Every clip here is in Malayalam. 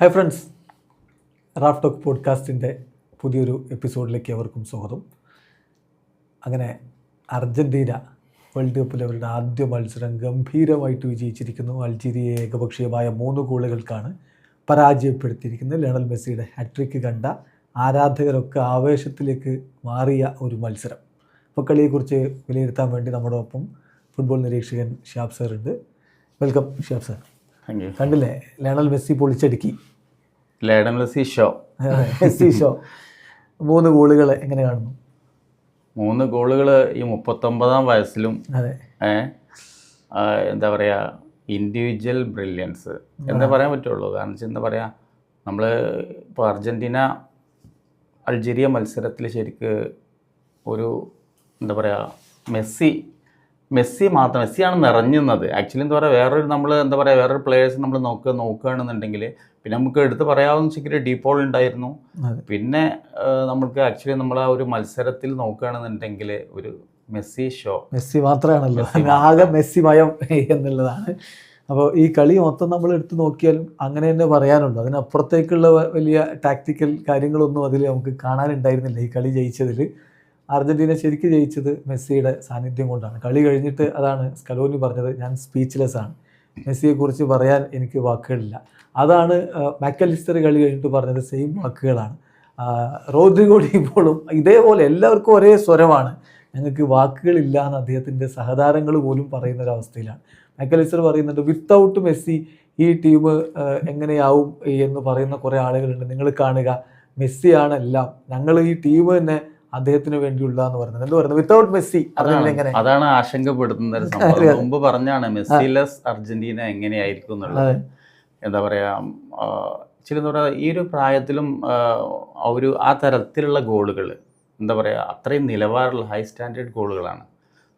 ഹായ് ഫ്രണ്ട്സ്, റാഫ് ടോക്ക് പോഡ്കാസ്റ്റിൻ്റെ പുതിയൊരു എപ്പിസോഡിലേക്ക് അവർക്കും സ്വാഗതം. അങ്ങനെ അർജൻറ്റീന വേൾഡ് കപ്പിൽ അവരുടെ ആദ്യ മത്സരം ഗംഭീരമായിട്ട് വിജയിച്ചിരിക്കുന്നു. അൾജീരിയയെ ഏകപക്ഷീയമായ 3 ഗോളുകൾക്കാണ് പരാജയപ്പെടുത്തിയിരിക്കുന്നത്. ലയണൽ മെസ്സിയുടെ ഹാട്രിക്ക് കണ്ട ആരാധകരൊക്കെ ആവേശത്തിലേക്ക് മാറിയ ഒരു മത്സരം. അപ്പോൾ കളിയെക്കുറിച്ച് വിലയിരുത്താൻ വേണ്ടി നമ്മുടെ ഒപ്പം ഫുട്ബോൾ നിരീക്ഷകൻ ഷിഹാബ് സാർ ഉണ്ട്. Welcome Shihab sir. കണ്ടില്ലേ, ലയണൽ മെസ്സി പൊളിച്ചടുക്കി. ലയണൽ മെസ്സി ഷോ 3 ഗോളുകൾ എങ്ങനെ കാണുന്നു? 3 ഗോളുകൾ ഈ 39-ാം വയസ്സിലും എന്താ പറയുക, ഇൻഡിവിജ്വൽ ബ്രില്യൻസ് എന്നേ പറയാൻ പറ്റുള്ളൂ. കാരണം വെച്ചാൽ എന്താ പറയുക, നമ്മൾ ഇപ്പോൾ അർജൻറ്റീന അൾജീരിയ മത്സരത്തിൽ ശരിക്ക് ഒരു എന്താ പറയുക, മെസ്സിയാണ് നിറഞ്ഞുന്നത്. ആക്ച്വലി എന്താ പറയുക, വേറൊരു പ്ലേയേഴ്സ് നമ്മൾ നോക്കുകയാണെന്നുണ്ടെങ്കിൽ പിന്നെ നമുക്ക് എടുത്ത് പറയാവുന്ന ശരിക്കും ഡീപോൾ ഉണ്ടായിരുന്നു. പിന്നെ നമുക്ക് ആക്ച്വലി നമ്മൾ ആ ഒരു മത്സരത്തിൽ നോക്കുകയാണെന്നുണ്ടെങ്കിൽ ഒരു മെസ്സി മാത്രമാണല്ലോ, ആകെ മെസ്സി മയം എന്നുള്ളതാണ്. അപ്പോൾ ഈ കളി മൊത്തം നമ്മൾ എടുത്ത് നോക്കിയാലും അങ്ങനെ തന്നെ പറയാനുള്ളൂ. അതിനപ്പുറത്തേക്കുള്ള വലിയ ടാക്ടിക്കൽ കാര്യങ്ങളൊന്നും അതിൽ നമുക്ക് കാണാനുണ്ടായിരുന്നില്ല. ഈ കളി ജയിച്ചതിൽ അർജൻറ്റീന ശരിക്കും ജയിച്ചത് മെസ്സിയുടെ സാന്നിധ്യം കൊണ്ടാണ്. കളി കഴിഞ്ഞിട്ട് അതാണ് സ്കലോനി പറഞ്ഞത്, ഞാൻ സ്പീച്ച്ലെസ് ആണ്, മെസ്സിയെക്കുറിച്ച് പറയാൻ എനിക്ക് വാക്കുകളില്ല. അതാണ് മാക്കലിസ്റ്റർ കളി കഴിഞ്ഞിട്ട് പറഞ്ഞത്, സെയിം വാക്കുകളാണ്. റോദ്രിഗോ ഇപ്പോഴും ഇതേപോലെ എല്ലാവർക്കും ഒരേ സ്വരമാണ്, ഞങ്ങൾക്ക് വാക്കുകളില്ല എന്ന് അദ്ദേഹത്തിൻ്റെ സഹതാരങ്ങൾ പോലും പറയുന്ന ഒരവസ്ഥയിലാണ്. മാക്കലിസ്റ്റർ പറയുന്നുണ്ട്, വിത്തൗട്ട് മെസ്സി ഈ ടീം എങ്ങനെയാവും എന്ന് പറയുന്ന കുറേ ആളുകളുണ്ട്. നിങ്ങൾ കാണുക, മെസ്സിയാണ് എല്ലാം, ഞങ്ങൾ ഈ ടീം തന്നെ അദ്ദേഹത്തിന് വേണ്ടിയുള്ള എന്ന് പറയുന്നത്. എന്ത് പറയുന്നത്, വിത്തൗട്ട് മെസ്സി എങ്ങനെ? അതാണ് ആശങ്കപ്പെടുത്തുന്ന ഒരു സംഭവം. മുമ്പ് പറഞ്ഞാണ് മെസ്സിലെസ് അർജന്റീന എങ്ങനെയായിരിക്കും എന്നുള്ളത്. എന്താ പറയുക, എന്താ പറയുക, ഈ ഒരു പ്രായത്തിലും ആ തരത്തിലുള്ള ഗോളുകൾ, എന്താ പറയുക, അത്രയും നിലവാരമുള്ള ഹൈ സ്റ്റാൻഡേർഡ് ഗോളുകളാണ്.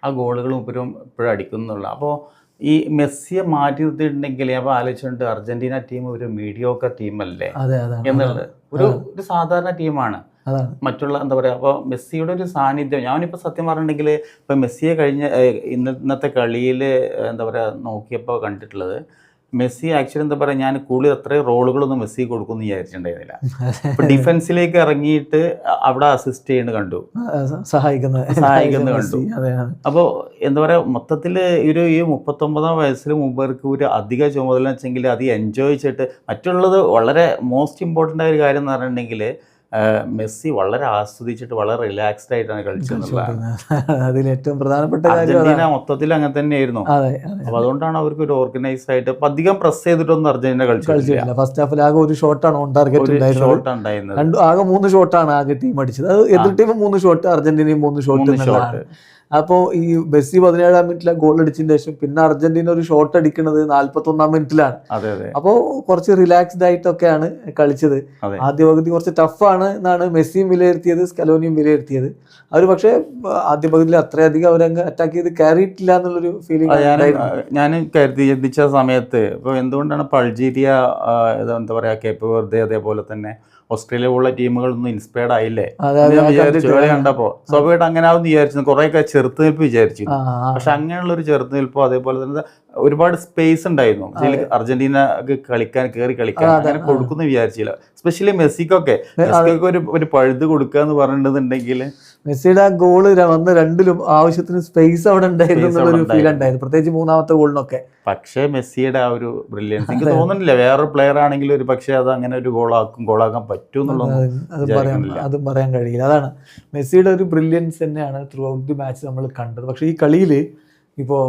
ആ ഗോളുകളും ഇപ്പോഴും അടിക്കുന്നുള്ള. അപ്പോൾ ഈ മെസ്സിയെ മാറ്റി നിർത്തിയിട്ടുണ്ടെങ്കിൽ അപ്പോൾ ആലോചിച്ചിട്ടുണ്ട്, അർജന്റീന ടീം ഒരു മീഡിയോക്കർ ടീമല്ലേ എന്നുള്ളത്. ഒരു സാധാരണ ടീമാണ് മറ്റുള്ള എന്താ പറയുക. അപ്പോൾ മെസ്സിയുടെ ഒരു സാന്നിധ്യം, ഞാനിപ്പോൾ സത്യം പറഞ്ഞിട്ടുണ്ടെങ്കിൽ ഇപ്പോൾ മെസ്സിയെ ഇന്നത്തെ കളിയിൽ എന്താ പറയുക നോക്കിയപ്പോൾ കണ്ടിട്ടുള്ളത്, മെസ്സി ആക്ച്വലി എന്താ പറയുക, ഞാൻ കൂടുതൽ അത്രയും റോളുകളൊന്നും മെസ്സി കൊടുക്കുമെന്ന് വിചാരിച്ചിട്ടുണ്ടായിരുന്നില്ല. ഇപ്പോൾ ഡിഫൻസിലേക്ക് ഇറങ്ങിയിട്ട് അവിടെ അസിസ്റ്റ് ചെയ്യുന്നത് കണ്ടു, സഹായിക്കുന്നത് കണ്ടു. അപ്പോൾ എന്താ പറയുക, മൊത്തത്തിൽ ഈ 39-ാം വയസ്സിൽ മുമ്പർക്ക് ഒരു അധിക ചുമതല വെച്ചെങ്കിൽ അത് എൻജോയ് ചെയ്തിട്ട്, മറ്റുള്ളത് വളരെ മോസ്റ്റ് ഇമ്പോർട്ടൻ്റ് ആയ ഒരു കാര്യം എന്ന് പറഞ്ഞിട്ടുണ്ടെങ്കിൽ മെസ്സി വളരെ ആസ്വദിച്ചിട്ട് വളരെ റിലാക്സ്ഡ് ആയിട്ടാണ് കളിച്ചതെന്നുള്ളതാണ്. അതിലേറ്റവും പ്രധാനപ്പെട്ട അർജന്റീന മൊത്തത്തിൽ അങ്ങനെ തന്നെയായിരുന്നു. അപ്പൊ അതുകൊണ്ടാണ് അവർക്ക് ഒരു ഓർഗനൈസ്ഡ് ആയിട്ട് അധികം പ്രസ് ചെയ്തിട്ടൊന്നും അർജന്റീന കളിച്ചില്ല. ഫസ്റ്റ് ഹാഫിൽ ആകെ ഒരു ഷോട്ടാണ് ഓൺ ടാർഗറ്റ് ഉണ്ടായിരുന്നത്. ആകെ 3 ഷോട്ടാണ് ആകെ ടീം അടിച്ചത്. അത് എതിർ ടീം 3 ഷോട്ട്, അർജന്റീനയും 3 ഷോട്ട്. അപ്പോൾ ഈ മെസ്സി 17-ാം മിനിറ്റിലെ ഗോൾ അടിച്ചതിന് ശേഷം പിന്നെ അർജന്റീന ഒരു ഷോട്ട് അടിക്കുന്നത് 41-ാം മിനിറ്റിലാണ്. അപ്പോൾ കുറച്ച് റിലാക്സ്ഡ് ആയിട്ടൊക്കെയാണ് കളിച്ചത്. ആദ്യ പകുതി കുറച്ച് ടഫാണ് എന്നാണ് മെസ്സിയും വിലയിരുത്തിയത്, സ്കലോനിയും വിലയിരുത്തിയത്. അവർ പക്ഷേ ആദ്യ പകുതിയിൽ അത്രയധികം അവരങ്ങ് അറ്റാക്ക് ചെയ്ത് കയറിയിട്ടില്ല എന്നുള്ളൊരു ഫീലിംഗ് ഞാൻ ചിന്തിച്ച സമയത്ത്. ഇപ്പോൾ എന്തുകൊണ്ടാണ് ഇപ്പോൾ അൾജീരിയ, എന്താ പറയുക, കേപ്പ് വെർദെ, അതേപോലെ തന്നെ ഓസ്ട്രേലിയ പോലുള്ള ടീമുകളൊന്നും ഇൻസ്പയർഡ് ആയില്ലേ കണ്ടപ്പോ സ്വാഭാവികമായിട്ട് അങ്ങനെ ആവും വിചാരിച്ചു. കുറെയൊക്കെ ചെറുത്തുനിൽപ്പ് വിചാരിച്ചു. പക്ഷെ അങ്ങനെയുള്ള ഒരു ചെറുത്തുനിൽപ്പോ അതേപോലെ തന്നെ ഒരുപാട് സ്പേസ് ഉണ്ടായിരുന്നു അർജന്റീനക്ക് കളിക്കാൻ അങ്ങനെ കൊടുക്കുന്നു വിചാരിച്ചില്ല. എസ്പെഷ്യലി മെസ്സിക്കൊക്കെ ഒരു പഴുത് കൊടുക്കുക എന്ന് പറഞ്ഞിട്ടുണ്ടെങ്കിൽ മെസ്സിയുടെ ആ ഗോള് വന്ന രണ്ടിലും ആവശ്യത്തിന് സ്പേസ് അവിടെ ഉണ്ടായിരുന്നു, ഫീൽ ഉണ്ടായിരുന്നു, പ്രത്യേകിച്ച് 3ാമത്തെ ഗോളിനൊക്കെ. പക്ഷേ മെസ്സിയുടെ ആ ഒരു ബ്രില്യൻസ് എനിക്ക് തോന്നുന്നില്ല വേറൊരു പ്ലെയർ ആണെങ്കിൽ ഒരു പക്ഷേ അത് അങ്ങനെ ഒരു ഗോളാക്കാൻ പറ്റും എന്നുള്ളത് അതും പറയാൻ കഴിയില്ല. അതാണ് മെസ്സിയുടെ ഒരു ബ്രില്യൻസ് തന്നെയാണ് ത്രൂ ഔട്ട് ദി മാച്ച് നമ്മൾ കണ്ടത്. പക്ഷേ ഈ കളിയിൽ ഇപ്പോൾ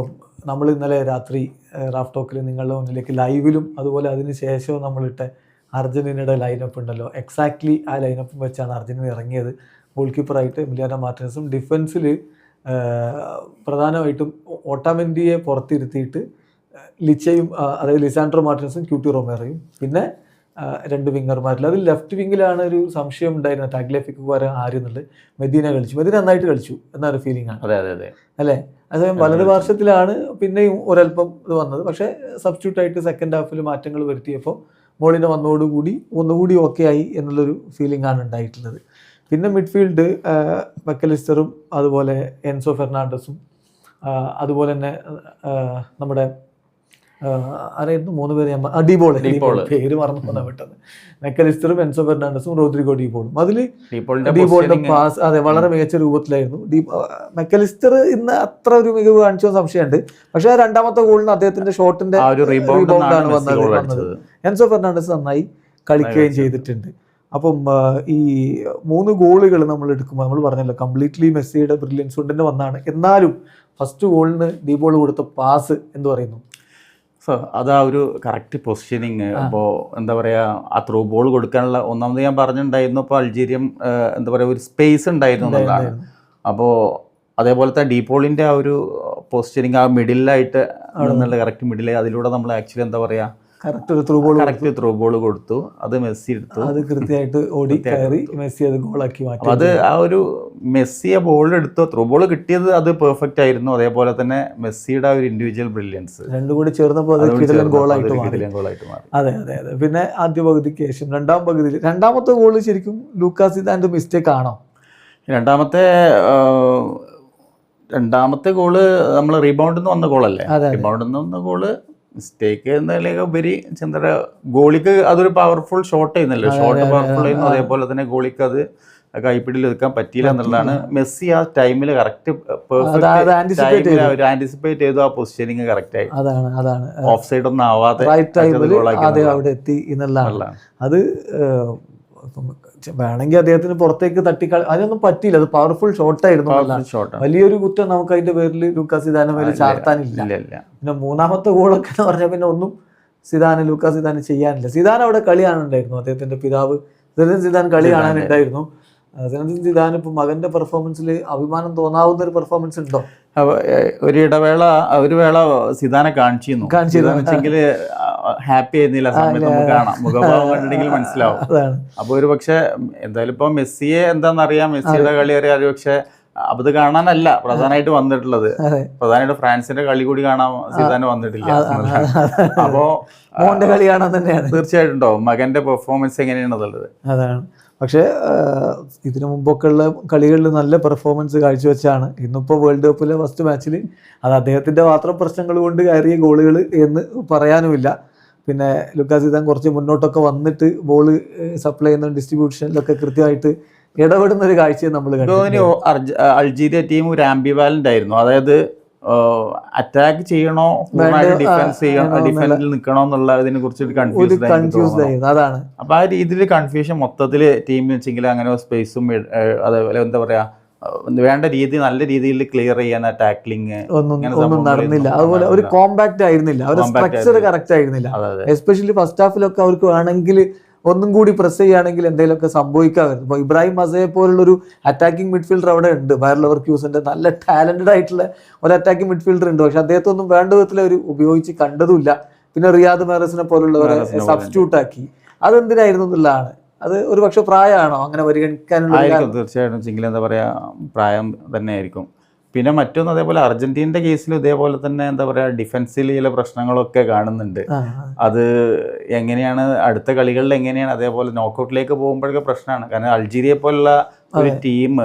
നമ്മൾ ഇന്നലെ രാത്രി റാഫ് ടോക്കിൽ നിങ്ങളുടെ മുന്നിലേക്ക് ലൈവിലും അതുപോലെ അതിന് ശേഷവും നമ്മളിട്ട അർജന്റീനയുടെ ലൈനപ്പ് ഉണ്ടല്ലോ, എക്സാക്ട്ലി ആ ലൈനപ്പും വെച്ചാണ് അർജന്റീന ഇറങ്ങിയത്. ഗോൾ കീപ്പറായിട്ട് എമിലിയാനോ മാർട്ടിനസും, ഡിഫൻസിൽ പ്രധാനമായിട്ടും ഓട്ടാമെൻഡിയെ പുറത്തിരുത്തിയിട്ട് ലിച്ചയും, അതായത് ലിസാൻഡ്രോ മാർട്ടിനസും ക്യൂട്ടി റൊമേറോയും, പിന്നെ 2 വിങ്ങർമാരിൽ. അതിൽ ലെഫ്റ്റ് വിങ്ങിലാണ് ഒരു സംശയം ഉണ്ടായിരുന്നത്, ടാഗ്ലിയാഫിക്ക് പകരം ആരെന്നുള്ളത്. മെദീന നന്നായിട്ട് കളിച്ചു എന്നൊരു ഫീലിംഗ് ആണ് അല്ലേ. അതേസമയം വലത് പാർശ്വത്തിലാണ് പിന്നെയും ഒരല്പം ഇത് വന്നത്. പക്ഷേ സബ്സ്റ്റിറ്റ്യൂട്ടായിട്ട് സെക്കൻഡ് ഹാഫിൽ മാറ്റങ്ങൾ വരുത്തിയപ്പോൾ മോളിനെ വന്നതോടുകൂടി ഒന്നുകൂടി ഓക്കെ ആയി എന്നുള്ളൊരു ഫീലിംഗ് ആണ് ഉണ്ടായിട്ടുള്ളത്. പിന്നെ മിഡ്ഫീൽഡ് മെക്കലിസ്റ്ററും അതുപോലെ എൻസോ ഫെർണാണ്ടസും അതുപോലെ തന്നെ നമ്മുടെ ആരായിരുന്നു 3 പേര് ഞാൻ ഡീപോൾ പേര് മറന്നു പോകുന്ന പെട്ടെന്ന്. മെക്കലിസ്റ്ററും എൻസോ ഫെർണാണ്ടസും റോദ്രിഗോ ഡീപോളും. അതിൽ ഡീപോളിന്റെ പാസ് അതെ വളരെ മികച്ച രൂപത്തിലായിരുന്നു. മെക്കലിസ്റ്റർ ഇന്ന് അത്ര ഒരു മികവ് കാണിച്ചോ സംശയമുണ്ട്. പക്ഷെ രണ്ടാമത്തെ ഗോളിന് അദ്ദേഹത്തിന്റെ ഷോട്ടിന്റെ റീബൗണ്ടാണ് വന്നത്. എൻസോ ഫെർണാണ്ടസ് നന്നായി കളിക്കുകയും ചെയ്തിട്ടുണ്ട്. അപ്പം ഈ 3 ഗോളുകൾ നമ്മൾ എടുക്കുമ്പോൾ നമ്മൾ പറഞ്ഞല്ലോ കംപ്ലീറ്റ്ലി മെസ്സിയുടെ ബ്രില്യൻസ് കൊണ്ട് തന്നെ വന്നാണ്. എന്നാലും ഫസ്റ്റ് ഗോളിന് ഡീപോൾ കൊടുത്ത പാസ് എന്ത് പറയുന്നു? അത് ആ ഒരു കറക്റ്റ് പൊസിഷനിങ്. ഇപ്പോൾ എന്താ പറയുക, ആ ത്രൂ ബോൾ കൊടുക്കാനുള്ള ഒന്നാമത് ഞാൻ പറഞ്ഞിട്ടുണ്ടായിരുന്നു, ഇപ്പോൾ അൾജീരിയം എന്താ പറയുക ഒരു സ്പേസ് ഉണ്ടായിരുന്നു എന്നുള്ളതാണ്. അപ്പോൾ അതേപോലത്തെ ഡീപോളിൻ്റെ ആ ഒരു പൊസിഷനിങ് ആ മിഡിലായിട്ട് എന്നുള്ള കറക്റ്റ് മിഡിൽ, അതിലൂടെ നമ്മൾ ആക്ച്വലി എന്താ പറയുക കറക്റ്റ് ത്രൂ ബോൾ കൊടുത്തു. അത് മെസ്സി എടുത്തു, അത് കൃത്യമായിട്ട് ഓടി കയറി മെസ്സി അത് ഗോളാക്കി മാറ്റി. അത് ആ ഒരു മെസ്സി ആ ബോൾ എടുത്തു, ത്രൂ ബോൾ കിട്ടിയത് അത് പെർഫെക്റ്റ് ആയിരുന്നു. അതേപോലെ തന്നെ മെസ്സിയുടെ ആ ഒരു ഇൻഡിവിജ്വൽ ബ്രില്യൻസ് രണ്ടും കൂടി ചേർന്നപ്പോൾ അത് കിടിലൻ ഗോളായിട്ട് മാറി. അതെ അതെ അതെ. പിന്നെ ആദ്യ പകുതിക്ക് ശേഷം രണ്ടാം പകുതിയിൽ രണ്ടാമത്തെ ഗോള് ശരിക്കും ലൂക്കാസ് സിദാന്റെ മിസ്റ്റേക്ക് ആണോ? രണ്ടാമത്തെ ഗോള് നമ്മൾ റീബൗണ്ടിൽ നിന്ന് വന്ന ഗോളല്ലേ? റീബൗണ്ടിൽ നിന്ന് വന്ന ഗോള് മിസ്റ്റേക്ക് എന്നതിലേക്ക് ഉപരി ചന്ദ്ര ഗോളിക്ക് അതൊരു പവർഫുൾ ഷോട്ട് ചെയ്യുന്നല്ലോ, ഷോട്ട് പവർഫുൾ ആയിരുന്നു. അതേപോലെ തന്നെ ഗോളിക്ക് അത് കൈപ്പിടിയിൽ എടുക്കാൻ പറ്റിയില്ല എന്നുള്ളതാണ്. മെസ്സി ആ ടൈമിൽ കറക്റ്റ് ആന്റിസിപ്പേറ്റ് ചെയ്തു, ആ പൊസിഷനിങ് കറക്റ്റ് ആയി, ഓഫ് സൈഡ് ഒന്നും ആവാതെ അവിടെ എത്തി എന്നുള്ളതാണ്. അത് വേണമെങ്കിൽ അദ്ദേഹത്തിന് പുറത്തേക്ക് തട്ടിക്കളി അതൊന്നും പറ്റിയില്ല. അത് പവർഫുൾ ഷോട്ടായിരുന്നു. വലിയൊരു കുറ്റം നമുക്ക് അതിന്റെ പേരിൽ ലൂക്കാസ് സിദാന്റെ മേലെ ചാർത്താനില്ല. പിന്നെ മൂന്നാമത്തെ ഗോളൊക്കെ എന്ന് പറഞ്ഞാൽ പിന്നെ ഒന്നും ലൂക്കാസ് സിദാന് ചെയ്യാനില്ല. സിദാൻ അവിടെ കളി കാണാനുണ്ടായിരുന്നു. അദ്ദേഹത്തിന്റെ പിതാവ് സിനേഡിൻ സിദാൻ കളി കാണാനുണ്ടായിരുന്നു. സിനേഡിൻ സിദാൻ ഇപ്പൊ മകന്റെ പെർഫോമൻസിൽ അഭിമാനം തോന്നാവുന്ന ഒരു പെർഫോമൻസ് ഉണ്ടോ? ഒരു വേള സിദാനെ കാണിച്ചിരുന്നെങ്കിൽ ഹാപ്പി ആയിരുന്നില്ല. സമയത്ത് നമുക്ക് കാണാം, മുഖഭാവം കണ്ടിട്ടുണ്ടെങ്കിൽ മനസ്സിലാവും. അപ്പൊ ഒരു പക്ഷെ എന്തായാലും ഇപ്പൊ മെസ്സിയെ എന്താണെന്നറിയാം, മെസ്സിയുടെ കളി അറിയാം. ഒരു പക്ഷെ അത് കാണാനല്ല പ്രധാനമായിട്ട് വന്നിട്ടുള്ളത്. പ്രധാനമായിട്ട് ഫ്രാൻസിന്റെ കളി കൂടി കാണാൻ സിദാൻ വന്നിട്ടില്ല. അപ്പോ കളി കാണാൻ തന്നെയാണ് തീർച്ചയായിട്ടും ഉണ്ടാവും മകന്റെ പെർഫോമൻസ് എങ്ങനെയാണെന്നുള്ളത്. അതാണ്. പക്ഷേ ഇതിനു മുമ്പൊക്കെ ഉള്ള കളികളിൽ നല്ല പെർഫോമൻസ് കാഴ്ചവെച്ചാണ്. ഇന്നിപ്പോൾ വേൾഡ് കപ്പിലെ ഫസ്റ്റ് മാച്ചിൽ അത് അദ്ദേഹത്തിൻ്റെ മാത്രം പ്രശ്നങ്ങൾ കൊണ്ട് കയറിയ ഗോളുകൾ എന്ന് പറയാനുമില്ല. പിന്നെ ലൂക്കാസ് സിദാൻ കുറച്ച് മുന്നോട്ടൊക്കെ വന്നിട്ട് ബോൾ സപ്ലൈ ചെയ്യുന്ന ഡിസ്ട്രിബ്യൂഷനിലൊക്കെ കൃത്യമായിട്ട് ഇടപെടുന്ന ഒരു കാഴ്ചയെ നമ്മൾ കണ്ടു. അൾജീരിയ ടീം ഒരു ആംബിവാലന്റ് ആയിരുന്നു. അതായത് അറ്റാക്ക് ചെയ്യണോ ഡിഫെൻസ് ചെയ്യണോ, ഡിഫെൻസിൽ നിൽക്കണോ എന്നുള്ള ഇതിനെ കുറിച്ച് കൺഫ്യൂസ്ഡ് ആയിരുന്നു. അതാണ്. അപ്പൊ ആ രീതിയിൽ കൺഫ്യൂഷൻ മൊത്തത്തില് ടീമിൽ വെച്ചെങ്കിൽ അങ്ങനെ സ്പേസും അതേപോലെ എന്താ പറയാ വേണ്ട രീതി നല്ല രീതിയിൽ ക്ലിയർ ചെയ്യാൻ ടാക്ലിങ് ഒന്നും നടന്നില്ല. അതുപോലെ ഒരു കോമ്പാക്ട് ആയിരുന്നില്ല, ഒരു സ്ട്രക്ചർ കറക്റ്റ് ആയിരുന്നില്ല. എസ്പെഷ്യലി ഫസ്റ്റ് ഹാഫിലൊക്കെ അവർക്ക് വേണമെങ്കിൽ ഒന്നും കൂടി പ്രസ് ചെയ്യുകയാണെങ്കിൽ എന്തെങ്കിലുമൊക്കെ സംഭവിക്കാമായിരുന്നു. ഇപ്പോൾ ഇബ്രാഹിം മസയെ പോലുള്ളൊരു അറ്റാക്കിംഗ് മിഡ്ഫീൽഡർ അവിടെ ഉണ്ട്. ബയർ ലെവർക്യൂസന്റെ നല്ല ടാലന്റഡ് ആയിട്ടുള്ള ഒരു അറ്റാക്കിംഗ് മിഡ്ഫീൽഡർ ഉണ്ട്. പക്ഷെ അദ്ദേഹത്തെ ഒന്നും വേണ്ട വിധത്തിൽ അവർ ഉപയോഗിച്ച് കണ്ടതുമില്ല. പിന്നെ റിയാദ് മെഹ്റസിനെ പോലുള്ളവരെ സബ്സ്റ്റിറ്റ്യൂട്ട് ആക്കി. അതെന്തിനായിരുന്നു എന്നുള്ളതാണ്. അത് ഒരു പക്ഷെ പ്രായമാണോ അങ്ങനെ പരിഗണിക്കാനുള്ള? തീർച്ചയായിട്ടും ചിങ്കിൾ എന്താ പറയാ പ്രായം തന്നെ ആയിരിക്കും. പിന്നെ മറ്റൊന്ന് അതേപോലെ അർജന്റീനയുടെ കേസിൽ ഇതേപോലെ തന്നെ എന്താ പറയുക ഡിഫൻസിൽ ചില പ്രശ്നങ്ങളൊക്കെ കാണുന്നുണ്ട്. അത് എങ്ങനെയാണ് അടുത്ത കളികളിൽ എങ്ങനെയാണ് അതേപോലെ നോക്കൗട്ടിലേക്ക് പോകുമ്പോഴൊക്കെ പ്രശ്നമാണ്. കാരണം അൾജീരിയ പോലുള്ള ഒരു ടീം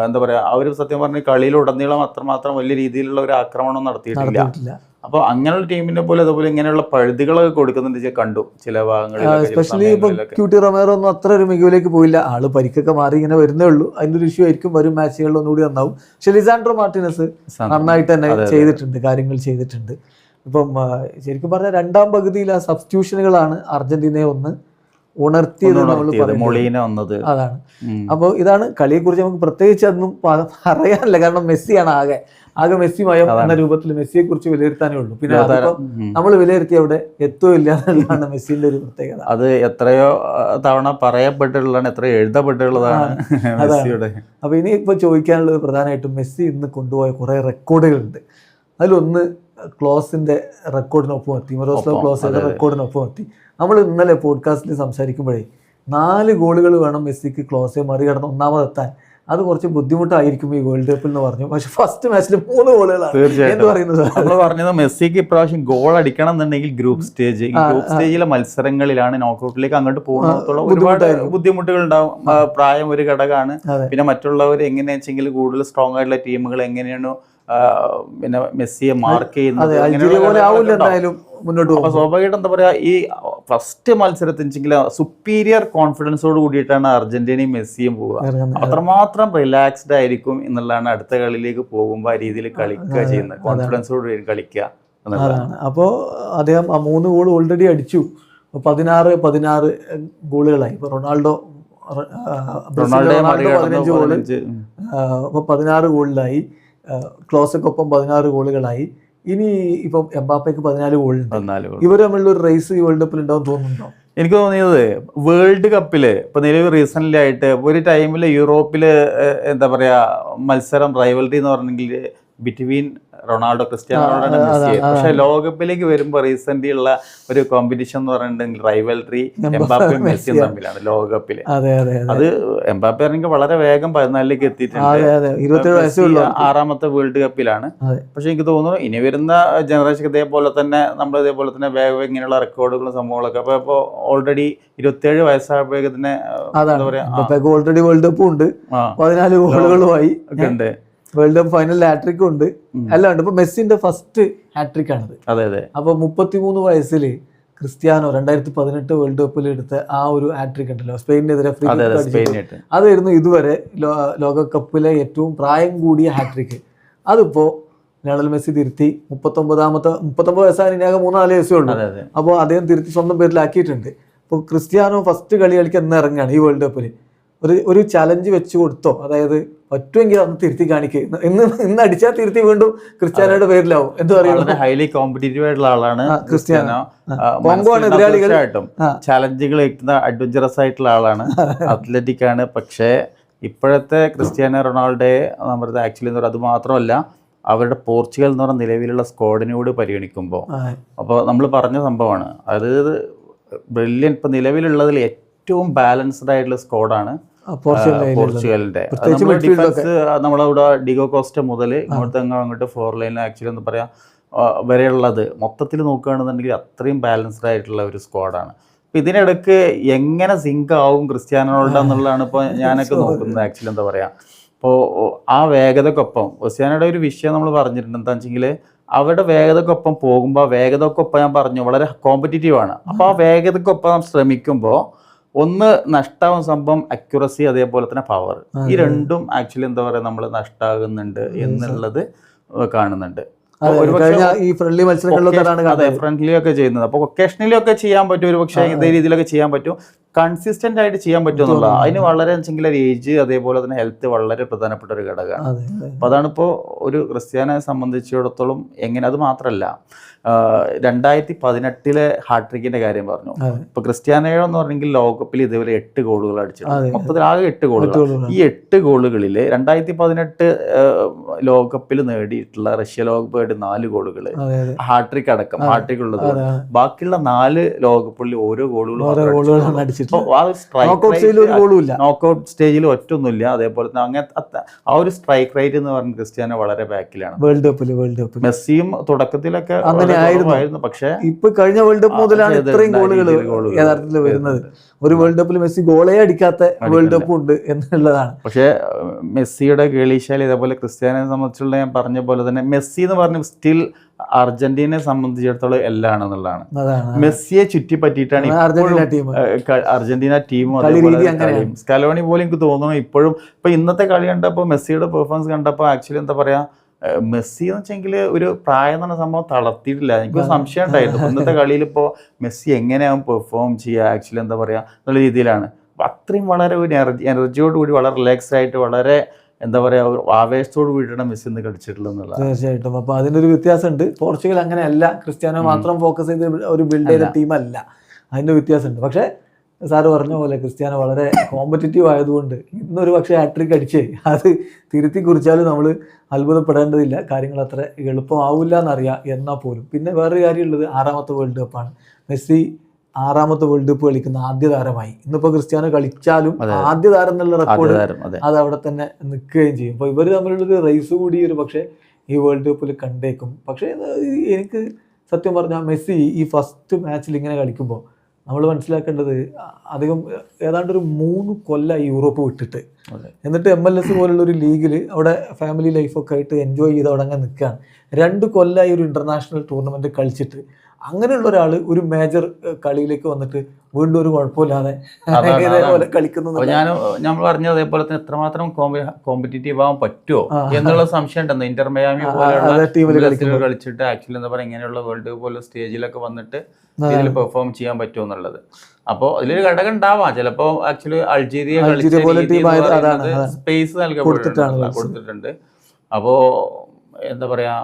എന്താ പറയുക അവർ സത്യം പറഞ്ഞ കളിയിലുടനീളം അത്രമാത്രം വലിയ രീതിയിലുള്ള ഒരു ആക്രമണം നടത്തിയിട്ടില്ല. അപ്പോൾ അങ്ങനെയുള്ള ടീമിനെ പോലെ അതുപോലെ ഇങ്ങനെയുള്ള പഴുതുകളൊക്കെ കൊടുക്കുന്നുണ്ട് കണ്ടു ചില ഭാഗങ്ങളിൽ. എസ്പെഷ്യലി ഇപ്പൊ ക്യൂട്ടി റൊമേറോ ഒന്നും അത്ര ഒരു മികവിലേക്ക് പോയില്ല. ആള് പരിക്കൊക്കെ മാറി ഇങ്ങനെ വരുന്നേ ഉള്ളൂ. അതിന്റെ ഒരു ഇഷ്യൂ ആയിരിക്കും, വരും മാച്ചുകളിൽ ഒന്നുകൂടി നന്നാവും. പക്ഷെ ലിസാൻഡ്രോ മാർട്ടിനസ് നന്നായിട്ട് തന്നെ ചെയ്തിട്ടുണ്ട്, കാര്യങ്ങൾ ചെയ്തിട്ടുണ്ട്. ഇപ്പം ശരിക്കും പറഞ്ഞാൽ രണ്ടാം പകുതിയിൽ ആ സബ്സ്റ്റിറ്റ്യൂഷനുകളാണ് അർജന്റീനയെ ഒന്ന് ഉണർത്തിയത് നമ്മൾ പറയുന്നത്. അതാണ്. അപ്പോൾ ഇതാണ് കളിയെക്കുറിച്ച് നമുക്ക് പ്രത്യേകിച്ച് അതൊന്നും പറയാനില്ല. കാരണം മെസ്സിയാണ് ആകെ മെസ്സി മയം എന്ന രൂപത്തിൽ മെസ്സിയെ കുറിച്ച് വിലയിരുത്താനേ ഉള്ളൂ. പിന്നെ നമ്മൾ വിലയിരുത്തി അവിടെ എത്തുമില്ല എന്നുള്ളതാണ് മെസ്സിന്റെ ഒരു പ്രത്യേകത. അത് എത്രയോ തവണ പറയപ്പെട്ടിട്ടുള്ളതാണ്, എത്രയോ എഴുതപ്പെട്ടിട്ടുള്ളതാണ് മെസ്സിയുടെ. അപ്പൊ ഇനി ഇപ്പൊ ചോദിക്കാനുള്ളത് പ്രധാനമായിട്ടും മെസ്സി ഇന്ന് കൊണ്ടുപോയ കുറെ റെക്കോർഡുകളുണ്ട്. അതിലൊന്ന് ക്ലോസിന്റെ റെക്കോർഡിനൊപ്പം എത്തി, മിറോസ്ലാവ് ക്ലോസിന്റെ റെക്കോർഡിനൊപ്പം എത്തി. നമ്മൾ ഇന്നലെ പോഡ്കാസ്റ്റിൽ സംസാരിക്കുമ്പോഴേ 4 ഗോളുകൾ വേണം മെസ്സിക്ക് ക്ലോസെ മറികടന്ന് ഒന്നാമതെത്താൻ. അത് കുറച്ച് ബുദ്ധിമുട്ടായിരിക്കും ഈ വേൾഡ് കപ്പിൽ എന്ന് പറഞ്ഞു. പക്ഷെ ഫസ്റ്റ് മാച്ചിൽ 3 ഗോളുകളാണ്. നമ്മൾ പറഞ്ഞത് മെസ്സിക്ക് ഇപ്രാവശ്യം ഗോൾ അടിക്കണം എന്നുണ്ടെങ്കിൽ ഗ്രൂപ്പ് സ്റ്റേജിലെ മത്സരങ്ങളിലാണ് നോക്കൌട്ടിലേക്ക് അങ്ങോട്ട് പോകുന്നിടത്തോളം ഒരുപാട് ബുദ്ധിമുട്ടുകൾ ഉണ്ടാവും. പ്രായം ഒരു ഘടകമാണ്. പിന്നെ മറ്റുള്ളവർ എങ്ങനെയാ വെച്ചെങ്കിൽ കൂടുതൽ സ്ട്രോങ് ആയിട്ടുള്ള ടീമുകൾ എങ്ങനെയാണോ പിന്നെ മെസ്സിയെ മാർക്ക് ചെയ്യുന്നത് മുന്നോട്ട് അപ്പൊ പോകും. സ്വാഭാവികമായിട്ട് എന്താ പറയാ, ഈ ഫസ്റ്റ് മത്സരത്തിൽ സുപ്പീരിയർ കോൺഫിഡൻസോട് കൂടിയിട്ടാണ് അർജന്റീനയും മെസ്സിയും പോവുക. അത്രമാത്രം റിലാക്സ്ഡ് ആയിരിക്കും എന്നുള്ളതാണ് അടുത്ത കളിയിലേക്ക് പോകുമ്പോൾ ആ രീതിയിൽ കളിക്കുക ചെയ്യുന്നത്, കോൺഫിഡൻസോട് കളിക്കുക എന്നുള്ളതാണ്. അതാണ്. അപ്പോൾ അദ്ദേഹം ആ 3 ഗോൾ ഓൾറെഡി അടിച്ചു. 16 ഗോളുകളായി. ഇപ്പോൾ റൊണാൾഡോ 15 ഗോള്, അപ്പോൾ 16 ഗോളിലായി. ക്ലോസക്കൊപ്പം 16 ഗോളുകളായി. ഇനി ഇപ്പം എംബാപ്പയ്ക്ക് 14 ഗോളുണ്ട്. ഇവർ തമ്മിലുള്ള ഒരു റേസ് ഈ വേൾഡ് കപ്പിൽ ഉണ്ടാവും തോന്നുന്നുണ്ടോ? എനിക്ക് തോന്നിയത് വേൾഡ് കപ്പില് ഇപ്പൊ നിലവിൽ റീസെന്റ് ആയിട്ട് ഒരു ടൈമില് യൂറോപ്പില് എന്താ പറയാ മത്സരം റൈവൽറി എന്ന് പറഞ്ഞെങ്കിൽ between Ronaldo, Cristiano Ronaldo, Messi. പക്ഷെ ലോകകപ്പിലേക്ക് വരുമ്പോൾ റീസെന്റ് ഉള്ള ഒരു കോമ്പറ്റീഷൻ എന്ന് പറഞ്ഞിട്ടുണ്ടെങ്കിൽ റൈവൽറി എംബാപ്പയും മെസ്സിയും തമ്മിലാണ് ലോകകപ്പില്. അത് എംബാപ്പ ആണെങ്കിൽ വളരെ വേഗം 14ലേക്ക് എത്തിയിട്ടുണ്ട്. 6ാമത്തെ വേൾഡ് കപ്പിലാണ്. പക്ഷെ എനിക്ക് തോന്നുന്നു ഇനി വരുന്ന ജനറേഷൻ ഇതേപോലെ തന്നെ നമ്മൾ ഇതേപോലെ തന്നെ വേഗം ഇങ്ങനെയുള്ള റെക്കോർഡുകളും സംഭവങ്ങളൊക്കെ അപ്പൊ ഓൾറെഡി 27 വയസ്സായപ്പോഴേക്ക് തന്നെ എന്താ പറയാ ഓൾറെഡി വേൾഡ് കപ്പും ഉണ്ട്, 14 ഗോളുകളുമായി ഉണ്ട്, വേൾഡ് കപ്പ് ഫൈനൽ ഹാട്രിക്കും ഉണ്ട്, എല്ലാം ഉണ്ട്. ഇപ്പൊ മെസ്സിന്റെ ഫസ്റ്റ് ഹാട്രിക് ആണിത്. അപ്പൊ 33 വയസ്സിൽ ക്രിസ്ത്യാനോ 2018 വേൾഡ് കപ്പിൽ എടുത്ത ആ ഒരു ഹാട്രിക് ഉണ്ടല്ലോ, സ്പെയിനെതിരെ ഫ്രീ കിക്ക്, അതായിരുന്നു ഇതുവരെ ലോകകപ്പിലെ ഏറ്റവും പ്രായം കൂടിയ ഹാട്രിക്. അതിപ്പോ ലയണൽ മെസ്സി തിരുത്തി 39 വയസ്സായ ഇനിയാകെ 3-4 വയസ്സേ ഉള്ളൂ. അപ്പോൾ അദ്ദേഹം തിരുത്തി സ്വന്തം പേരിലാക്കിയിട്ടുണ്ട്. ഇപ്പോൾ ക്രിസ്ത്യാനോ ഫസ്റ്റ് കളി കളിക്കാൻ എന്ന് ഇറങ്ങുകയാണ് ഈ വേൾഡ് കപ്പിൽ. ഒരു ചലഞ്ച് വെച്ച് കൊടുത്തോ, അതായത് പറ്റുമെങ്കിൽ അന്ന് തിരുത്തി കാണിക്കുക, ഇന്ന് അടിച്ചാൽ തിരുത്തി വീണ്ടും ക്രിസ്ത്യാനോയുടെ പേരിലാവും. എന്താ പറയുക, ഹൈലി കോമ്പറ്റീറ്റീവ് ആയിട്ടുള്ള ആളാണ് ക്രിസ്ത്യാനോ. എതിരാളികൾ ചലഞ്ചുകൾ അഡ്വഞ്ചറസ് ആയിട്ടുള്ള ആളാണ്, അത്ലറ്റിക് ആണ്. പക്ഷേ ഇപ്പോഴത്തെ ക്രിസ്ത്യാനോ റൊണാൾഡോയെ നമ്മുടെ ആക്ച്വലി എന്ന് പറയുന്നത് അത് മാത്രമല്ല, അവരുടെ പോർച്ചുഗൽ എന്ന് പറഞ്ഞ നിലവിലുള്ള സ്ക്വാഡിനോട് പരിഗണിക്കുമ്പോൾ അപ്പോൾ നമ്മൾ പറഞ്ഞ സംഭവമാണ്, അതായത് ബ്രില്യൻ ഇപ്പം നിലവിലുള്ളതിൽ ഏറ്റവും ബാലൻസ്ഡ് ആയിട്ടുള്ള സ്ക്വാഡാണ് പോർച്ചുഗലിന്റെ. ഡിഫൻസ് നമ്മളിവിടെ ഡിഗോ കോസ്റ്റ മുതൽ അങ്ങോട്ട് 4 ലൈനിൽ ആക്ച്വലി എന്താ പറയാ വരെയുള്ളത് മൊത്തത്തിൽ നോക്കുകയാണെന്നുണ്ടെങ്കിൽ അത്രയും ബാലൻസ്ഡ് ആയിട്ടുള്ള ഒരു സ്ക്വാഡാണ്. അപ്പം ഇതിനിടയ്ക്ക് എങ്ങനെ സിങ്ക് ആവും ക്രിസ്ത്യാനോ റൊണാൾഡോ എന്നുള്ളതാണ് ഇപ്പോൾ ഞാനൊക്കെ നോക്കുന്നത്. ആക്ച്വലി എന്താ പറയാ, ഇപ്പോൾ ആ വേഗതക്കൊപ്പം ക്രിസ്ത്യാനോയുടെ ഒരു വിഷയം നമ്മൾ പറഞ്ഞിട്ടുണ്ട്. എന്താ വെച്ചെങ്കിൽ അവരുടെ വേഗതക്കൊപ്പം പോകുമ്പോൾ ആ വേഗതക്കൊപ്പം ഞാൻ പറഞ്ഞു വളരെ കോമ്പറ്റീറ്റീവ് ആണ്. അപ്പോൾ ആ വേഗതക്കൊപ്പം ശ്രമിക്കുമ്പോൾ ഒന്ന് നഷ്ടാവും സംഭവം അക്യുറസി, അതേപോലെ തന്നെ പവർ. ഈ രണ്ടും ആക്ച്വലി എന്താ പറയുക നമ്മൾ നഷ്ടാകുന്നുണ്ട് എന്നുള്ളത് കാണുന്നുണ്ട്. ഈ ഫ്രണ്ട്ലി മത്സരങ്ങളിലൊക്കെ ഫ്രണ്ട്ലി ഒക്കെ ചെയ്യുന്നത്. അപ്പോൾ ഒക്കേഷണലി ഒക്കെ ചെയ്യാൻ പറ്റും, ഒരു പക്ഷേ ഇതേ രീതിയിലൊക്കെ ചെയ്യാൻ പറ്റും, കൺസിസ്റ്റന്റ് ആയിട്ട് ചെയ്യാൻ പറ്റും എന്നുള്ളത്. അതിന് വളരെ വെച്ചെങ്കിൽ ഏജ് അതേപോലെ തന്നെ ഹെൽത്ത് വളരെ പ്രധാനപ്പെട്ട ഒരു ഘടകമാണ്. അപ്പോൾ അതാണിപ്പോൾ ഒരു ക്രിസ്ത്യാനോയെ സംബന്ധിച്ചിടത്തോളം എങ്ങനെ. അത് മാത്രമല്ല 2018 ഹാട്രിക്കിന്റെ കാര്യം പറഞ്ഞു. ഇപ്പൊ ക്രിസ്ത്യാനോ എന്ന് പറഞ്ഞെങ്കിൽ ലോകകപ്പിൽ ഇതുവരെ 8 ഗോളുകൾ അടിച്ചിട്ടുണ്ട്. മൊത്തത്തിൽ ആകെ 8 ഗോളുകൾ. ഈ 8 ഗോളുകളിൽ 2018 ലോകകപ്പിൽ നേടിയിട്ടുള്ള റഷ്യ ലോകകപ്പ് 4 ഗോളുകൾ ഹാട്രിക് അടക്കം ഹാട്രിക് ഉള്ളത്. ബാക്കിയുള്ള 4 ലോകകപ്പിൽ ഓരോ ഗോളുകളും നോക്കൌട്ട് സ്റ്റേജിൽ ഒറ്റൊന്നുമില്ല. അതേപോലെ തന്നെ അങ്ങനത്തെ ആ ഒരു സ്ട്രൈക്ക് റേറ്റ് എന്ന് പറഞ്ഞ ക്രിസ്ത്യാനോ വളരെ ബാക്കിലാണ്. വേൾഡ് കപ്പിൽ മെസ്സിയും തുടക്കത്തിലൊക്കെ ആയിരുന്നു. പക്ഷേ ഇപ്പൊ കഴിഞ്ഞ വേൾഡ് കപ്പ് മുതലാണ് ഇത്രയും ഗോളുകൾ യഥാർത്ഥത്തിൽ വരുന്നത്. ഒരു വേൾഡ് കപ്പിൽ മെസ്സി ഗോളേ അടിക്കാത്ത വേൾഡ് കപ്പ് ഉണ്ട് എന്നുള്ളതാണ്. പക്ഷേ മെസ്സിയുടെ കേളിശാലി ഇതേപോലെ ക്രിസ്ത്യാനോയെ സംബന്ധിച്ചുള്ള ഞാൻ പറഞ്ഞ പോലെ തന്നെ മെസ്സി എന്ന് പറഞ്ഞ സ്റ്റിൽ അർജന്റീനയെ സംബന്ധിച്ചിടത്തോളം എല്ലാം ആണെന്നുള്ളതാണ്. മെസ്സിയെ ചുറ്റിപ്പറ്റിയിട്ടാണ് അർജന്റീന ടീമും സ്കലോണി പോലും എനിക്ക് തോന്നുന്നു ഇപ്പോഴും. ഇപ്പൊ ഇന്നത്തെ കളി കണ്ടപ്പോൾ മെസ്സിയുടെ പെർഫോമൻസ് കണ്ടപ്പോൾ ആക്ച്വലി എന്താ പറയാ, മെസ്സി എന്ന് വെച്ചെങ്കിൽ ഒരു പ്രായം എന്ന് പറഞ്ഞ സംഭവം തളർത്തിയിട്ടില്ല. എനിക്കൊരു സംശയം ഉണ്ടായിരുന്നു ഇന്നത്തെ കളിയിൽ ഇപ്പോൾ മെസ്സി എങ്ങനെയാവും പെർഫോം ചെയ്യുക ആക്ച്വലി എന്താ പറയുക എന്നുള്ള രീതിയിലാണ്. അത്രയും വളരെ ഒരു എനർജിയോടുകൂടി വളരെ റിലാക്സ്ഡ് ആയിട്ട് വളരെ എന്താ പറയുക ആവേശത്തോട് കൂടിയിട്ടാണ് മെസ്സി ഇന്ന് കളിച്ചിട്ടുള്ളത് എന്നുള്ളത്. തീർച്ചയായിട്ടും. അപ്പോൾ അതിനൊരു വ്യത്യാസമുണ്ട്. പോർച്ചുഗൽ അങ്ങനെയല്ല, ക്രിസ്ത്യാനോ മാത്രം ഫോക്കസ് ചെയ്ത് ഒരു ബിൽഡ് ചെയ്ത ടീമല്ല, അതിൻ്റെ വ്യത്യാസമുണ്ട്. പക്ഷേ സാറ് പറഞ്ഞ പോലെ ക്രിസ്ത്യാനോ വളരെ കോമ്പറ്റീറ്റീവ് ആയതുകൊണ്ട് ഇന്നൊരു പക്ഷേ ഹാട്രിക് അടിച്ച് അത് തിരുത്തി കുറിച്ചാലും നമ്മൾ അത്ഭുതപ്പെടേണ്ടതില്ല. കാര്യങ്ങൾ അത്ര എളുപ്പമാവില്ല എന്നറിയാം. എന്നാൽ പോലും പിന്നെ വേറൊരു കാര്യമുള്ളത് 6ാമത്തെ വേൾഡ് കപ്പാണ്. മെസ്സി 6ാമത്തെ വേൾഡ് കപ്പ് കളിക്കുന്ന ആദ്യ താരമായി. ഇന്നിപ്പോൾ ക്രിസ്ത്യാനോ കളിച്ചാലും ആദ്യ താരം എന്നുള്ള റെക്കോർഡ് അത് അവിടെ തന്നെ നിൽക്കുകയും ചെയ്യും. അപ്പോൾ ഇവർ തമ്മിലുള്ളൊരു റേസ് കൂടി ഒരു പക്ഷേ ഈ വേൾഡ് കപ്പിൽ കണ്ടേക്കും. പക്ഷേ എനിക്ക് സത്യം പറഞ്ഞാൽ മെസ്സി ഈ ഫസ്റ്റ് മാച്ചിൽ ഇങ്ങനെ കളിക്കുമ്പോൾ നമ്മൾ മനസ്സിലാക്കേണ്ടത് അധികം ഏതാണ്ട് ഒരു 3 കൊല്ലം യൂറോപ്പ് വിട്ടിട്ട് എന്നിട്ട് MLS പോലുള്ളൊരു ലീഗിൽ അവിടെ ഫാമിലി ലൈഫൊക്കെ ആയിട്ട് എൻജോയ് ചെയ്ത് അവിടെ അങ്ങനെ നിൽക്കുകയാണ്. 2 കൊല്ലമായി ഒരു ഇൻ്റർനാഷണൽ ടൂർണമെൻറ്റ് കളിച്ചിട്ട് അങ്ങനെയുള്ള ഒരാൾ ഒരു മേജർ കളിയിലേക്ക് വന്നിട്ട് വീണ്ടും ഒരു കുഴപ്പമില്ലാതെ അതാണ്. ഇതേപോലെ കളിക്കുന്നു. ഞാൻ പറഞ്ഞത് അതേപോലെ തന്നെ എത്രമാത്രം കോമ്പറ്റീറ്റീവ് ആവാൻ പറ്റുമോ എന്നുള്ള സംശയം ഉണ്ടെന്ന്. ഇന്റർ മയാമി പോലെയുള്ള ടീമിൽ കളിച്ചിട്ട് ആക്ച്വലി എന്താ പറയുക ഇങ്ങനെയുള്ള വേൾഡ് കപ്പ് പോലെ സ്റ്റേജിലൊക്കെ വന്നിട്ട് ഇതിൽ പെർഫോം ചെയ്യാൻ പറ്റുമോ എന്നുള്ളത്. അപ്പോൾ അതിലൊരു ഘടകം ഉണ്ടാവാം. ചിലപ്പോൾ ആക്ച്വലി അൾജീരിയ സ്പേസ് കൊടുത്തിട്ടുണ്ട്. അപ്പോൾ എന്താ പറയാ,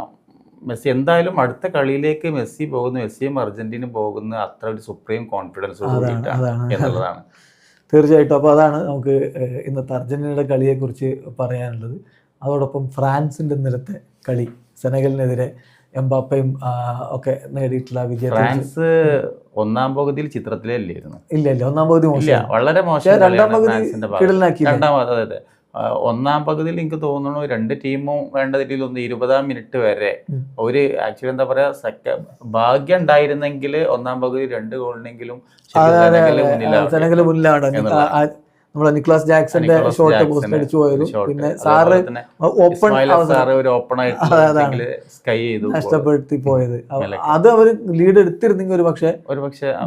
മെസ്സി എന്തായാലും അടുത്ത കളിയിലേക്ക് മെസ്സി പോകുന്നു, മെസ്സിയും അർജന്റീന പോകുന്നു അത്ര ഒരു സുപ്രീം കോൺഫിഡൻസ് എന്നുള്ളതാണ് തീർച്ചയായിട്ടും. അപ്പോൾ അതാണ് നമുക്ക് ഇന്നത്തെ അർജന്റീനയുടെ കളിയെക്കുറിച്ച് പറയാനുള്ളത്. അതോടൊപ്പം ഫ്രാൻസിന്റെ ഇന്നലത്തെ കളി, സെനഗലിനെതിരെ എംബാപ്പയും ഒക്കെ നേടിയിട്ടുള്ള വിജയം. ഫ്രാൻസ് ഒന്നാം പകുതിയിൽ ചിത്രത്തിലേ ഇല്ലായിരുന്നു. ഇല്ല ഒന്നാം പകുതി വളരെ മോശം. രണ്ടാം പകുതി അതെ ഒന്നാം പകുതിയിൽ എനിക്ക് തോന്നുന്നു രണ്ട് ടീമും വേണ്ട രീതിയിൽ 20-ാം മിനിറ്റ് വരെ ഒരു ആക്ച്വലി എന്താ പറയാ ഭാഗ്യം ഉണ്ടായിരുന്നെങ്കിൽ ഒന്നാം പകുതി 2 ഗോളിനെങ്കിലും മുന്നിലാണ്. നമ്മളെ നിക്ലാസ് ജാക്സന്റെ ഷോട്ട് പോസ്റ്റ് അടിച്ചു പോയതും പിന്നെ സാറ് ഓപ്പൺ നഷ്ടപ്പെടുത്തി പോയത്. അത് അവർ ലീഡ് എടുത്തിരുന്നെങ്കിൽ ഒരു പക്ഷേ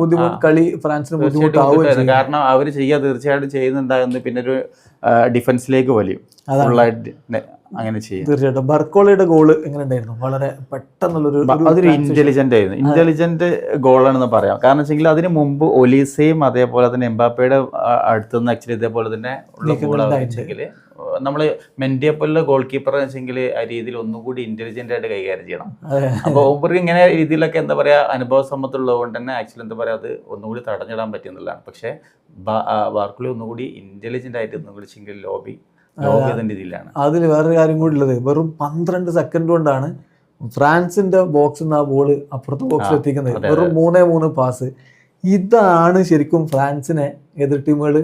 ബുദ്ധിമുട്ട് കളി ഫ്രാൻസിന് ബുദ്ധിമുട്ടാവുകയും, കാരണം അവർ തീർച്ചയായിട്ടും ചെയ്യുന്നുണ്ടായിരുന്നു. പിന്നെ ഒരു ഡിഫൻസിലേക്ക് വലിയും അങ്ങനെ ചെയ്യും. തീർച്ചയായിട്ടും. ബർക്കോളയുടെ ഗോള് എങ്ങനെ ഉണ്ടായിരുന്നു? വളരെ പെട്ടെന്നുള്ളൊരു അതൊരു ഇന്റലിജന്റ് ഗോളാണെന്ന് പറയാം. കാരണം വെച്ചെങ്കിൽ അതിന് മുമ്പ് ഒലീസയും അതേപോലെ തന്നെ എംബാപ്പയുടെ അടുത്തുനിന്ന് ആക്ച്വലി ഇതേപോലെ തന്നെ ഉള്ള ഗോളാണെങ്കിൽ നമ്മൾ മെൻഡിയെ പോലുള്ള ഗോൾ കീപ്പർ വെച്ചെങ്കിൽ ആ രീതിയിൽ ഒന്നുകൂടി ഇന്റലിജന്റ് ആയിട്ട് കൈകാര്യം ചെയ്യണം. അപ്പോൾ ഓവർക്ക് ഇങ്ങനെ രീതിയിലൊക്കെ എന്താ പറയാ അനുഭവ സമ്മത്തുള്ളത് കൊണ്ട് തന്നെ ആക്ച്വലി എന്താ പറയാ അത് ഒന്നുകൂടി തടഞ്ഞിടാൻ പറ്റുന്നതാണ്. പക്ഷേ ബാർക്കോളി ഒന്നുകൂടി ഇന്റലിജന്റ് ആയിട്ട് ഒന്നുകൂടി ലോബി രീതിയിലാണ്. അതിൽ വേറൊരു കാര്യം കൂടി ഉള്ളത്, വെറും 12 സെക്കൻഡ് കൊണ്ടാണ് ഫ്രാൻസിന്റെ ബോക്സിൽ നിന്ന് ആ ബോൾ അപ്പുറത്തെ ബോക്സിൽ എത്തിക്കുന്നത്. വെറും 3 പാസ്. ഇതാണ് ശരിക്കും ഫ്രാൻസിനെ എതിർ ടീമുകൾ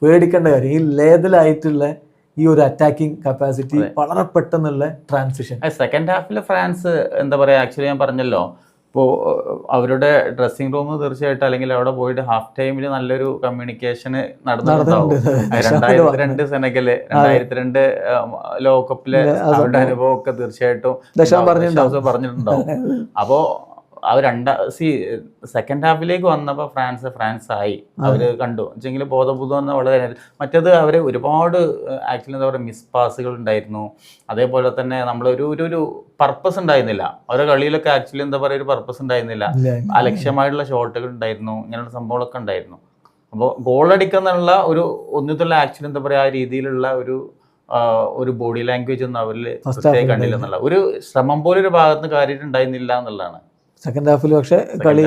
പേടിക്കേണ്ട കാര്യം. ഈ ലേതലായിട്ടുള്ള ഈ ഒരു അറ്റാക്കിംഗ് കപ്പാസിറ്റി, വളരെ പെട്ടെന്നുള്ള ട്രാൻസിഷൻ. സെക്കൻഡ് ഹാഫിൽ ഫ്രാൻസ് എന്താ പറയാ ആക്ച്വലി ഞാൻ പറഞ്ഞല്ലോ, ഇപ്പോൾ അവരുടെ ഡ്രസ്സിംഗ് റൂം തീർച്ചയായിട്ടും അല്ലെങ്കിൽ അവിടെ പോയിട്ട് ഹാഫ് ടൈമിൽ നല്ലൊരു കമ്മ്യൂണിക്കേഷന് നടന്നിട്ടുണ്ടാവും. 2002 സെനഗല്, 2002 ലോകകപ്പിലെ അവരുടെ അനുഭവമൊക്കെ തീർച്ചയായിട്ടും പറഞ്ഞിട്ടുണ്ടാവും. അപ്പോൾ അവർ സെക്കൻഡ് ഹാഫിലേക്ക് വന്നപ്പോൾ ഫ്രാൻസ് ആയി അവര് കണ്ടു വെച്ചെങ്കിൽ ബോധബുദ്ധം വളരെ. മറ്റേത് അവര് ഒരുപാട് ആക്ച്വലി എന്താ പറയുക മിസ് പാസുകൾ ഉണ്ടായിരുന്നു. അതേപോലെ തന്നെ നമ്മളൊരു പർപ്പസ് ഉണ്ടായിരുന്നില്ല അവരുടെ കളിയിലൊക്കെ. ആക്ച്വലി എന്താ പറയുക ഒരു പർപ്പസ് ഉണ്ടായിരുന്നില്ല. അലക്ഷ്യമായിട്ടുള്ള ഷോട്ടുകൾ ഉണ്ടായിരുന്നു, ഇങ്ങനെയുള്ള സംഭവങ്ങളൊക്കെ ഉണ്ടായിരുന്നു. അപ്പോൾ ഗോളടിക്കുന്നുള്ള ഒരു ഒന്നിട്ടുള്ള ആക്ച്വലി എന്താ പറയുക ആ രീതിയിലുള്ള ഒരു ബോഡി ലാംഗ്വേജ് ഒന്നും അവരിൽ പ്രത്യേകം കണ്ടില്ല എന്നുള്ള ഒരു ശ്രമം പോലെ ഒരു ഭാഗത്ത് കാര്യമായിട്ട് ഉണ്ടായിരുന്നില്ല എന്നുള്ളതാണ്. സെക്കൻഡ് ഹാഫിൽ പക്ഷേ കളി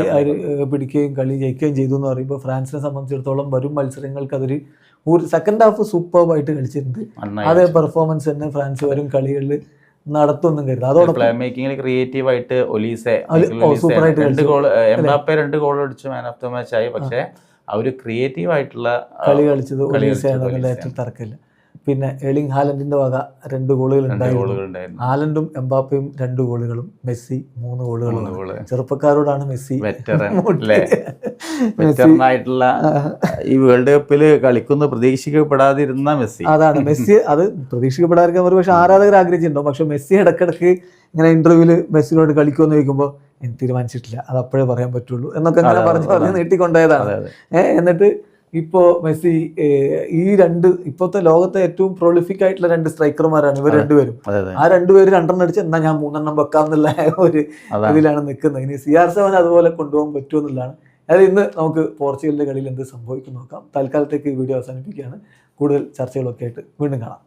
പിടിക്കുകയും കളി ജയിക്കുകയും ചെയ്തു എന്ന് പറയുമ്പോൾ ഫ്രാൻസിനെ സംബന്ധിച്ചിടത്തോളം വരും മത്സരങ്ങൾക്ക് അതൊരു സെക്കൻഡ് ഹാഫ് സൂപ്പർബായിട്ട് കളിച്ചിട്ടുണ്ട്. അതേ പെർഫോമൻസ് തന്നെ ഫ്രാൻസ് വരും കളികളിൽ നടത്തുമെന്നും കരുതും. അതോടൊപ്പം ക്രിയേറ്റീവ് ആയിട്ട് ഒലീസെ എംബാപ്പെ 2 ഗോൾ അടിച്ചു, മാൻ ഓഫ് ദ മാച്ച് ആയി. പക്ഷേ ആ ഒരു ക്രിയേറ്റീവ് ആയിട്ടുള്ള കളി കളിച്ചത് ഒലീസയാണെന്നുള്ള ഏറ്റവും തർക്കമില്ല. പിന്നെ എർലിംഗ് ഹാലൻഡിന്റെ വക 2 ഗോളുകൾ ഉണ്ടായിരുന്നു. ഹാലൻഡും എംബാപ്പയും 2 ഗോളുകളും, മെസ്സി 3 ഗോളുകളും. ചെറുപ്പക്കാരോടാണ് മെസ്സി ആയിട്ടുള്ള ഈ വേൾഡ് കപ്പിൽ കളിക്കുന്ന പ്രതീക്ഷിക്കപ്പെടാതിരുന്ന മെസ്സി. അതാണ് മെസ്സി. അത് പ്രതീക്ഷിക്കപ്പെടാതിരിക്കാൻ ഒരു പക്ഷെ ആരാധകർ ആഗ്രഹിച്ചിട്ടുണ്ടാവും. പക്ഷെ മെസ്സി ഇടക്കിടക്ക് ഇങ്ങനെ ഇന്റർവ്യൂവിൽ മെസ്സിനോട് കളിക്കുമെന്ന് ചോദിക്കുമ്പോൾ എനിക്ക് തീരുമാനിച്ചിട്ടില്ല, അത് അപ്പോഴേ പറയാൻ പറ്റുള്ളൂ എന്നൊക്കെ അങ്ങനെ പറഞ്ഞ് നീട്ടിക്കൊണ്ടതാണ്. എന്നിട്ട് ഇപ്പോൾ മെസ്സി ഈ ഇപ്പോഴത്തെ ലോകത്തെ ഏറ്റവും പ്രൊളിഫിക് ആയിട്ടുള്ള 2 സ്ട്രൈക്കർമാരാണ് ഇവർ രണ്ടുപേരും. ആ 2 പേര് 2 അടിച്ച് എന്നാ ഞാൻ 3 വെക്കാമെന്നുള്ള ഒരു ഇതിലാണ് നിൽക്കുന്നത്. ഇനി CR7 അതുപോലെ കൊണ്ടുപോകാൻ പറ്റുമെന്നുള്ളതാണ്. അതായത് ഇന്ന് നമുക്ക് പോർച്ചുഗലിന്റെ കളിയിൽ എന്ത് സംഭവിക്കും നോക്കാം. തൽക്കാലത്തേക്ക് ഈ വീഡിയോ അവസാനിപ്പിക്കുകയാണ്. കൂടുതൽ ചർച്ചകളൊക്കെ ആയിട്ട് വീണ്ടും കാണാം.